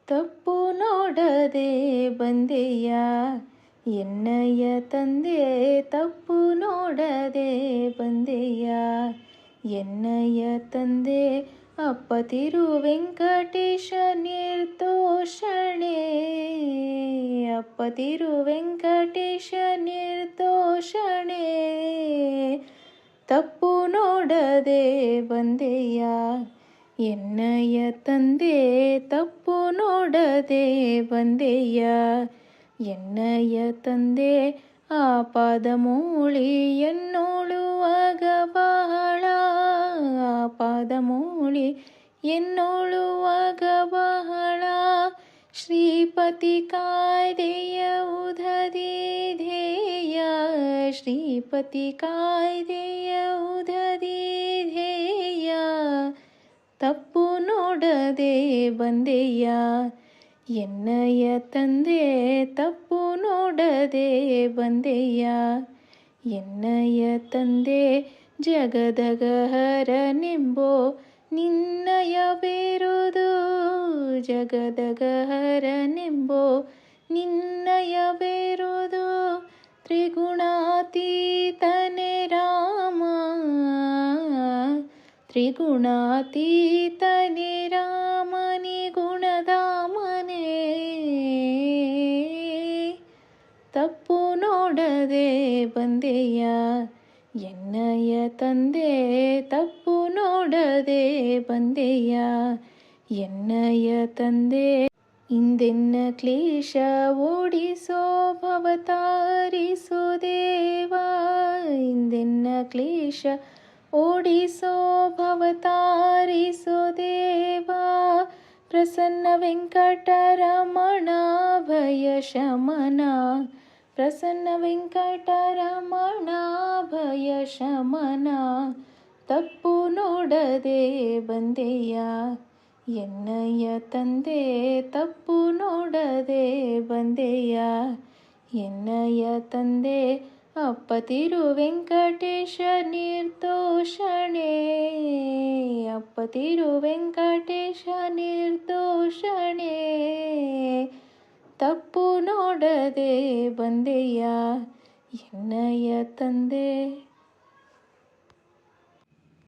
ತಪ್ಪು ನೋಡದೆ ಬಂದೆಯ ಎನ್ನಯ್ಯ ತಂದೆ, ತಪ್ಪು ನೋಡದೆ ಬಂದೆಯ ಎನ್ನಯ್ಯ ತಂದೆ. ಅಪ್ಪ ತಿರು ವೆಂಕಟೇಶ ನಿರ್ದೋಷಣೆ, ಅಪ್ಪ ತಿರು ವೆಂಕಟೇಶ ನಿರ್ದೋಷಣೆ. ತಪ್ಪು ನೋಡದೆ ಬಂದೆಯ ಎನ್ನಯ್ಯ ತಂದೆ, ತಪ್ಪು ನೋಡದೆ ಬಂದೆಯ ಎನ್ನಯ್ಯ ತಂದೆ. ಆಪಾದ ಮೂಳಿ ಎನ್ನೋಳುವಾಗ ಬಹಳ, ಆಪಾದ ಮೂಳಿ ಎನ್ನೋಳುವಾಗ ಬಹಳ. ಶ್ರೀಪತಿ ಕಾಯ್ದೆಯ ಉದದಿ ಧ್ಯೇಯ, ಶ್ರೀಪತಿ ಕಾಯ್ದೆಯ ಉದದಿ ಧ್ಯೇಯ. ತಪ್ಪು ನೋಡದೆ ಬಂದೆಯ ಎನ್ನಯ್ಯ ತಂದೆ, ತಪ್ಪು ನೋಡದೆ ಬಂದೆಯ ಎನ್ನಯ್ಯ ತಂದೆ. ಜಗದಗಹರನೆಂಬೋ ನಿನ್ನಯ ಬೇರುದು, ಜಗದಗಹರನೆಂಬೋ ನಿನ್ನಯ ಬೇರುದು. ತ್ರಿಗುಣಾತೀತನೆ ರಾಮ, ತ್ರಿಗುಣಾತೀತನೆ ರಾಮನಿ ಗುಣಧಾಮನೇ. ತಪ್ಪು ನೋಡದೆ ಬಂದೆಯ ಎನ್ನಯ್ಯ ತಂದೆ, ತಪ್ಪು ನೋಡದೆ ಬಂದೆಯ ಎನ್ನಯ್ಯ ತಂದೆ. ಇಂದೆನ್ನ ಕ್ಲೇಶ ಓಡಿಸೋ ಭವತಾರಿಸೋ ದೇವಾ, ಇಂದೆನ್ನ ಕ್ಲೇಶ ಓಡಿಸೋ ಭವತಾರಿಸೋ ದೇವಾ. ಪ್ರಸನ್ನ ವೆಂಕಟರಮಣ ಭಯ ಶಮನ, ಪ್ರಸನ್ನ ವೆಂಕಟರಮಣ ಭಯ ಶಮನ. ತಪ್ಪು ನೋಡದೆ ಬಂದೆಯ ಎನ್ನಯ್ಯ ತಂದೆ, ತಪ್ಪು ನೋಡದೆ ಬಂದೆಯ ಎನ್ನಯ್ಯ ತಂದೆ. ಅಪ್ಪ ತಿರು ವೆಂಕಟೇಶ ನಿರ್ದೋಷಣೆ, ಅಪ್ಪ ತಿರು ವೆಂಕಟೇಶ ನಿರ್ದೋಷಣೆ. ತಪ್ಪು ನೋಡದೆ ಬಂದೆಯ ಎನ್ನಯ್ಯ ತಂದೆ.